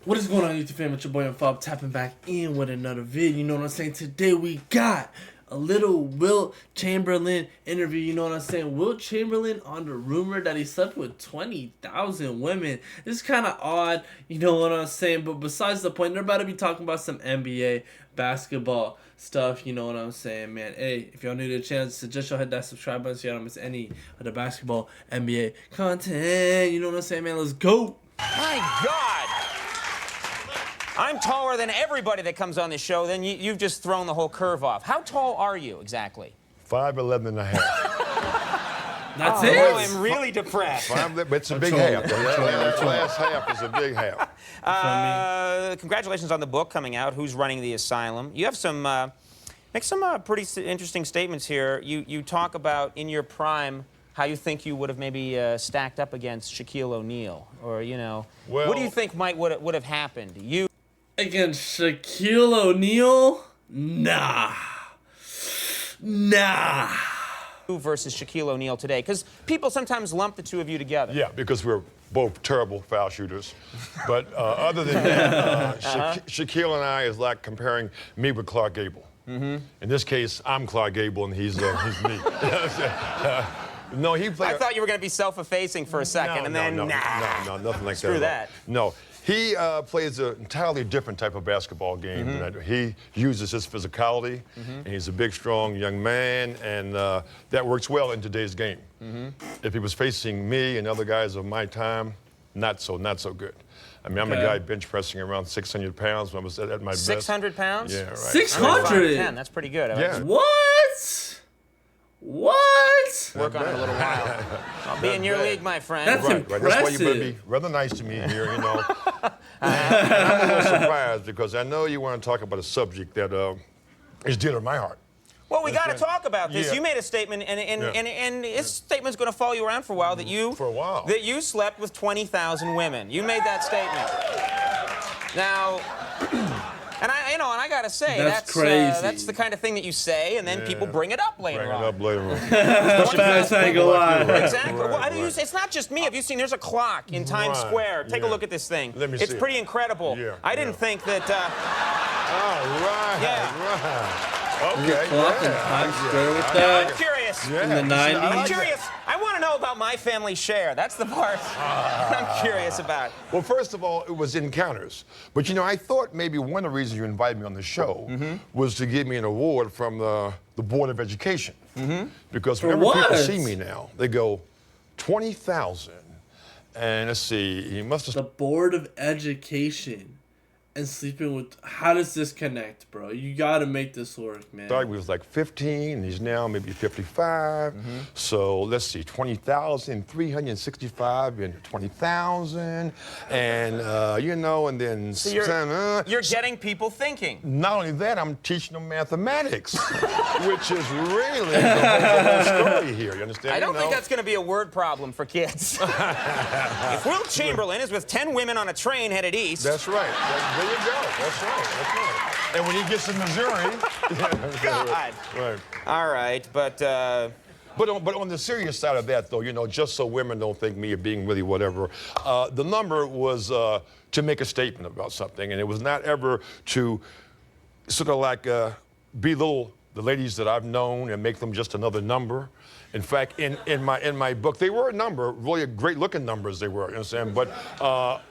What is going on, YouTube fam? It's your boy YUNGFAB tapping back in with another video. You know what I'm saying? Today we got a little Wilt Chamberlain interview. You know what I'm saying? Wilt Chamberlain on the rumor that he slept with 20,000 women. It's kind of odd, you know what I'm saying? But besides the point, they're about to be talking about some NBA basketball stuff. You know what I'm saying, man? Hey, if y'all new to the channel, suggest y'all hit that subscribe button so y'all don't miss any of the basketball NBA content. You know what I'm saying, man? Let's go. My God! I'm taller than everybody that comes on this show. Then you've just thrown the whole curve off. How tall are you exactly? 5'11" and a half. That's it? Oh, I'm really depressed. It's a big half. That last half is a big half. Congratulations on the book coming out, Who's Running the Asylum. You have some, make some pretty interesting statements here. You talk about, in your prime, how you think you would have maybe stacked up against Shaquille O'Neal, or, you know, well, what do you think would have happened? You against Shaquille O'Neal? Nah. versus Shaquille O'Neal today, because people sometimes lump the two of you together. Yeah, because we're both terrible foul shooters. But other than that, Shaquille and I is like comparing me with Clark Gable. In this case, I'm Clark Gable and he's me. No, he played. I thought you were going to be self-effacing for a second, and then no, nothing like Screw that. No, he plays an entirely different type of basketball game than I do. He uses his physicality, and he's a big, strong young man, and that works well in today's game. If he was facing me and other guys of my time, not so good. I mean, I'm a guy bench pressing around 600 pounds when I was at my best. 600 pounds? Yeah, right. 600? That's pretty good. Yeah. What? Work on it a little while. I'll be in your league, my friend. That's Right. That's why you better be rather nice to me here, you know. And I'm a little surprised because I know you want to talk about a subject that is dear to my heart. Well, we got to talk about this. Yeah. You made a statement, and his statement's going to follow you around for a while that you that you slept with 20,000 women. You made that statement. Now, and I got to say that's crazy. That's the kind of thing that you say, and then people bring it up later on. That's how you go on. Exactly. Right, Well, it's not just me. Have you seen? There's a clock in Times Square. Take a look at this thing. Let me see it's pretty incredible. Yeah, I didn't think that. Right. Okay. Clock in Times Square with I'm that. curious. In the 90s. I'm curious. I want to know about my family share. That's the part I'm curious about. Well, first of all, it was encounters. But, you know, I thought maybe one of the reasons you invited me on the show was to give me an award from the Board of Education. Because whenever people see me now, they go, 20,000. And let's see, he must have... The Board of Education. And sleeping with, how does this connect, bro? You gotta make this work, man. He was like 15, and he's now maybe 55. So let's see, 20,365 into 20,000, and you know, and then so you're getting people thinking. Not only that, I'm teaching them mathematics, which is really the whole story here. You understand? I don't think that's going to be a word problem for kids. If Wilt Chamberlain is with 10 women on a train headed east. That's right. There you go. That's right. And when he gets to Missouri... God. Right. All right, but on the serious side of that, though, you know, just so women don't think me of being really whatever, the number was to make a statement about something, and it was not ever to sort of like belittle the ladies that I've known and make them just another number. In fact, in my book, they were a number, really great-looking numbers they were, you understand? But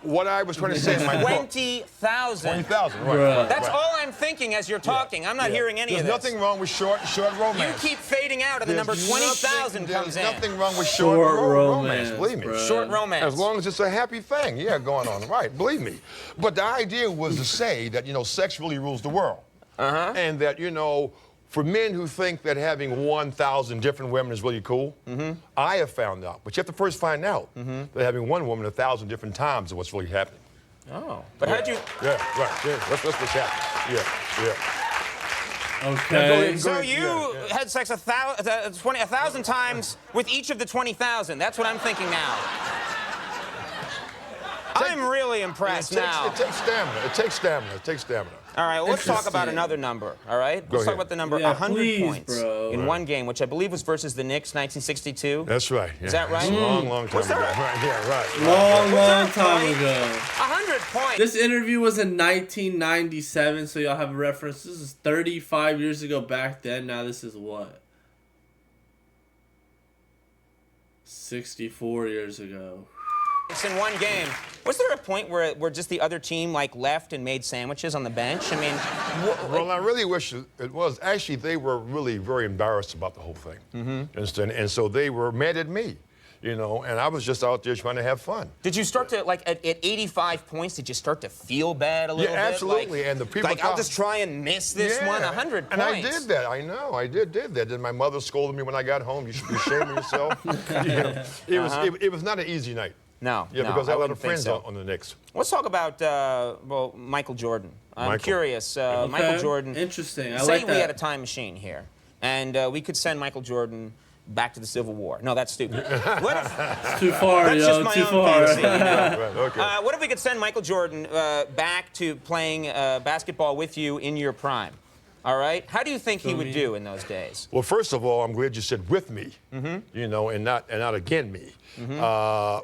what I was trying to say in my book... 20,000. 20,000, right. That's all I'm thinking as you're talking. I'm not hearing any of this. There's nothing wrong with short romance. You keep fading out, and the number 20,000 comes in. There's nothing wrong with short romance, believe me. Bro. Short romance. As long as it's a happy thing, going on, right, believe me. But the idea was to say that, you know, sex really rules the world. And that, you know, for men who think that having 1,000 different women is really cool, I have found out. But you have to first find out that having one woman 1,000 different times is what's really happening. Oh. But how'd you... Yeah, right. Yeah, that's what's happening. Yeah. Okay. So you had sex 1,000 times with each of the 20,000. That's what I'm thinking now. I'm really impressed now. It takes stamina. It takes stamina. It takes stamina. All right, well, let's talk about another number, all right? Let's talk about the number 100 points in one game, which I believe was versus the Knicks, 1962. That's right. Yeah. Is that right? That's a long time ago. Right, yeah, right. Long time ago. 100 points. This interview was in 1997, so y'all have a reference. This is 35 years ago back then. Now this is what? 64 years ago. It's in one game. Was there a point where just the other team like left and made sandwiches on the bench? I mean, well, I really wish it was. Actually, they were really very embarrassed about the whole thing. And so they were mad at me, you know, and I was just out there trying to have fun. Did you start to, like, at 85 points, did you start to feel bad a little bit? Yeah, absolutely. Like, and the people like, I'll just try and miss this one, 100 points. And I did that. I know. I did that. Then my mother scolded me when I got home. You should be ashamed of yourself. You know, it was not an easy night. No, yeah, no, because I had a lot of friends so. on the Knicks. Let's talk about, well, Michael Jordan. I'm curious. Michael Jordan. Interesting. I say like that. we had a time machine here, and we could send Michael Jordan back to the Civil War. No, that's stupid. What if, it's too far, that's yo. just my Too own far. fantasy, you know? Right, okay. What if we could send Michael Jordan back to playing basketball with you in your prime? All right? How do you think he would do in those days? Well, first of all, I'm glad you said with me, you know, and not again me.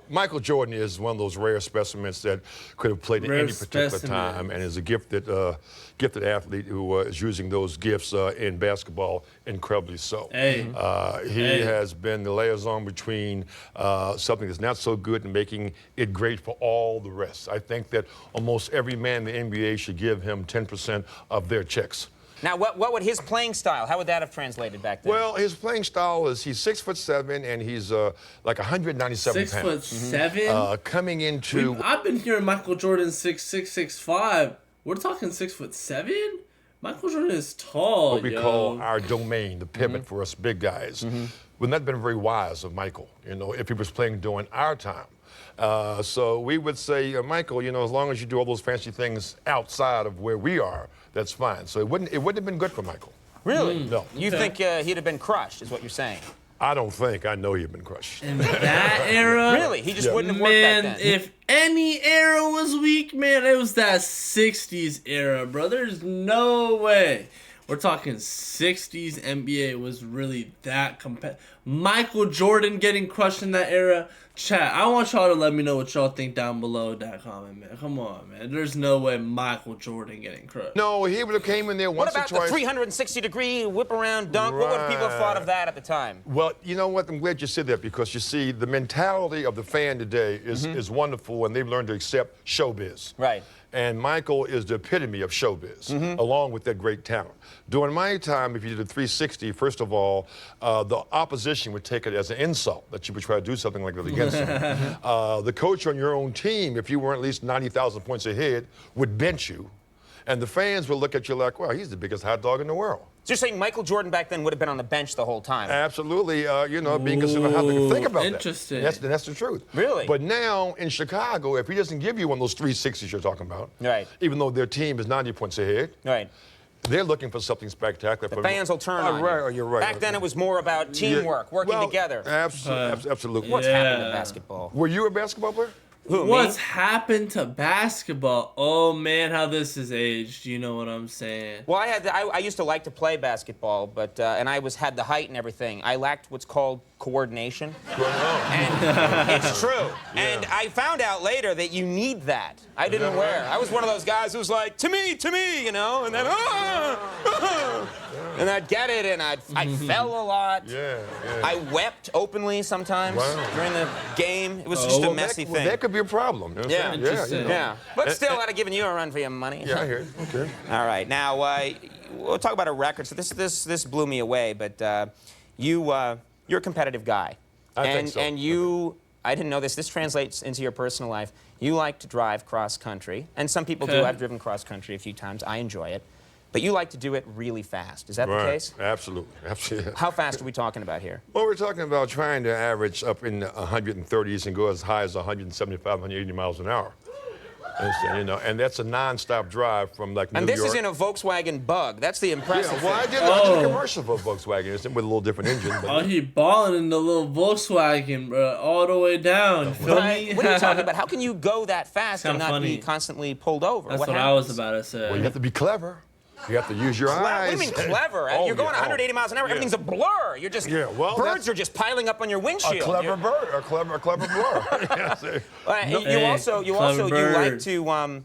Michael Jordan is one of those rare specimens that could have played at any particular time, and is a gifted athlete who is using those gifts in basketball incredibly so. Hey. He has been the liaison between something that's not so good and making it great for all the rest. I think that almost every man in the NBA should give him 10% of their checks. Now, what would his playing style, how would that have translated back then? Well, his playing style is he's 6'7" and he's like 197 pounds. 6'7"? Coming into... I've been hearing Michael Jordan 6'6", 6'5". We're talking 6'7"? Michael Jordan is tall, what we call our domain, the pivot for us big guys. Would not have been very wise of Michael, you know, if he was playing during our time. So we would say, Michael, you know, as long as you do all those fancy things outside of where we are, that's fine. So it wouldn't have been good for Michael. Really? No. You think he'd have been crushed, is what you're saying? I don't think. I know he'd have been crushed. In that era? Really? He just wouldn't have worked back then? If any era was weak, man, it was that 60s era, bro. There's no way. We're talking 60s NBA was really that competitive. Michael Jordan getting crushed in that era. Chat, I want y'all to let me know what y'all think down below that comment, man. Come on, man. There's no way Michael Jordan getting crushed. No, he would have came in there once or twice. What about the 360-degree whip-around dunk? Right. What would people have thought of that at the time? Well, you know what? I'm glad you said that because, you see, the mentality of the fan today is wonderful, and they've learned to accept showbiz. Right. And Michael is the epitome of showbiz, along with that great talent. During my time, if you did a 360, first of all, the opposition would take it as an insult that you would try to do something like that against him. The coach on your own team, if you weren't at least 90,000 points ahead, would bench you. And the fans would look at you like, well, he's the biggest hot dog in the world. So you're saying Michael Jordan back then would have been on the bench the whole time? Absolutely, you know, being considered how to think about interesting. that. That's the truth. Really? But now in Chicago, if he doesn't give you one of those 360s you're talking about, right, even though their team is 90 points ahead, right, they're looking for something spectacular. The fans will turn on you. You're right. Back then it was more about teamwork, working together. Absolutely. What's happened to basketball? Were you a basketball player? Who, What's me? happened to basketball? Oh man, how this is aged. You know what I'm saying? Well, I used to like to play basketball, but and I had the height and everything. I lacked what's called coordination. And it's true. Yeah. And I found out later that you need that. I didn't wear. I was one of those guys who was like, to me, you know, and then and I'd get it, and I fell a lot. Yeah. I wept openly sometimes during the game. It was just a messy thing. Well, that could be a problem. You know yeah. you know. Yeah. But still, I'd have given you a run for your money. Yeah, I hear it. Okay. All right. Now, we'll talk about a record. So this blew me away, but you're a competitive guy. I think so. And I didn't know this. This translates into your personal life. You like to drive cross-country, and some people do. I've driven cross-country a few times. I enjoy it. But you like to do it really fast. Is that the case? Absolutely. How fast are we talking about here? Well, we're talking about trying to average up in the 130s and go as high as 175, 180 miles an hour. Understand, you know, and that's a non-stop drive from like New And this York. is in a Volkswagen Bug. That's the impressive Yeah, well, thing. I did a commercial for Volkswagen. It's with a little different engine. But Oh, he balling in the little Volkswagen, bro, all the way down. You feel me? What are you talking about? How can you go that fast and kinda not be funny. constantly pulled over? That's what I happens? was about to say. well, you have to be clever. You have to use your What eyes. do you mean clever? Oh, You're going yeah, 180 miles an hour. yeah. Everything's a blur. You're just well, birds are just piling up on your windshield. A clever bird, a clever blur. Yes. You also you clever like bird. to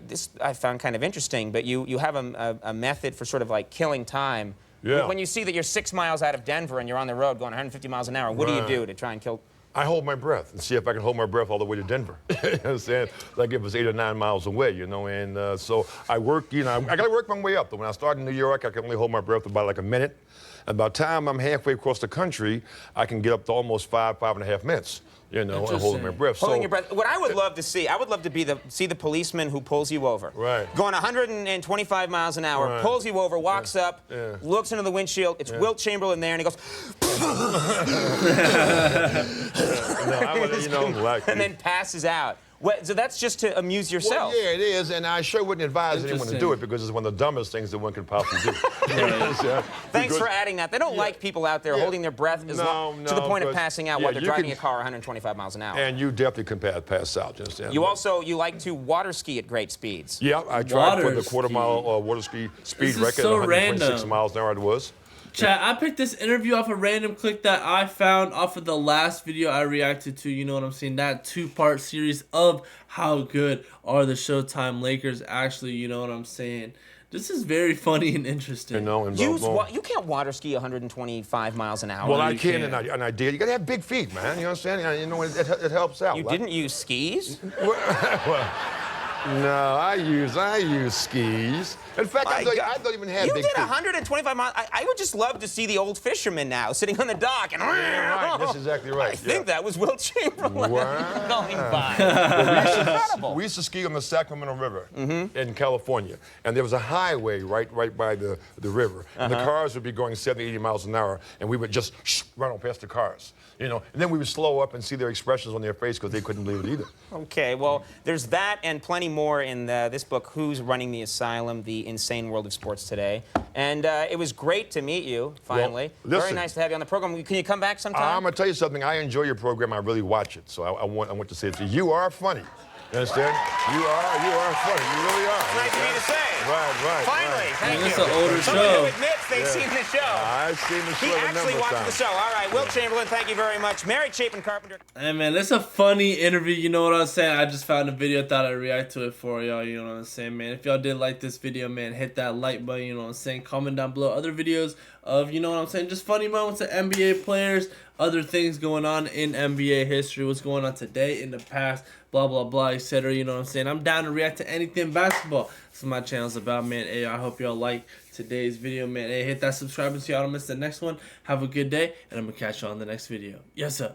this I found kind of interesting, but you have a method for sort of like killing time. Yeah. When you see that you're 6 miles out of Denver and you're on the road going 150 miles an hour, what do you Right. do to try and kill? I hold my breath and see if I can hold my breath all the way to Denver. You understand? Like if it's 8 or 9 miles away, you know. And so I work, you know, I got to work my way up. Though. When I start in New York, I can only hold my breath about like a minute. And by the time I'm halfway across the country, I can get up to almost 5.5 minutes. You know, and holding my breath. Holding your breath. What I would love to see, I would love to be see the policeman who pulls you over. Right. Going 125 miles an hour, Right. pulls you over, walks up, Yeah. looks into the windshield. It's Wilt Chamberlain there, and he goes, No, I would, you know, like. and then passes out. So that's just to amuse yourself. Well, yeah, it is, and I sure wouldn't advise anyone to do it because it's one of the dumbest things that one could possibly do. Thanks for adding that. They don't like people out there holding their breath to the point of passing out while they're driving a car 125 miles an hour. And you definitely can pass out. You understand? You like to water ski at great speeds. Yeah, I tried to put the Water quarter-mile water ski speed This is record so at 126 random. miles an hour it was. Chat, I picked this interview off a random clip that I found off of the last video I reacted to, you know what I'm saying, that 2-part series of how good are the Showtime Lakers actually, you know what I'm saying. This is very funny and interesting. You know, and You can't water ski 125 miles an hour. well, I you can, can't. and I did. You gotta have big feet, man. You understand? You know, it helps out. You Like- didn't use skis? Well, no, I use skis. In fact, I don't even have You big did feet. 125 miles. I would just love to see the old fisherman now sitting on the dock and. Yeah, right. That's exactly right. I think that was Wilt Chamberlain Wow. going by. Incredible. We used to ski on the Sacramento River in California, and there was a highway right by the river. And the cars would be going 70, 80 miles an hour, and we would just run on past the cars. You know, and then we would slow up and see their expressions on their face because they couldn't believe it either. Okay, well, there's that and plenty more in this book, Who's Running the Asylum, The Insane World of Sports Today. And it was great to meet you, finally. Well, Very nice to have you on the program. Can you come back sometime? I'm going to tell you something. I enjoy your program. I really watch it. So I want to say it to you. You are funny. You understand? You are funny. You really are. It's nice of you to say. Right. Finally, thank you. It's an older Somebody show. who admits they've seen the show. I've seen the show He a actually number of watched times. the show. All right, Wilt Chamberlain, thank you very much. Mary Chapin Carpenter. Hey man, it's a funny interview, you know what I'm saying? I just found a video, thought I'd react to it for y'all, you know what I'm saying, man. If y'all did like this video, man, hit that like button, you know what I'm saying? Comment down below other videos of, you know what I'm saying, just funny moments of NBA players, other things going on in NBA history, what's going on today, in the past, blah, blah, blah, etc. You know what I'm saying? I'm down to react to anything basketball. That's what my channel's about, man. Hey, I hope y'all like today's video, man. Hey, hit that subscribe button so y'all don't miss the next one. Have a good day, and I'm going to catch y'all on the next video. Yes, sir.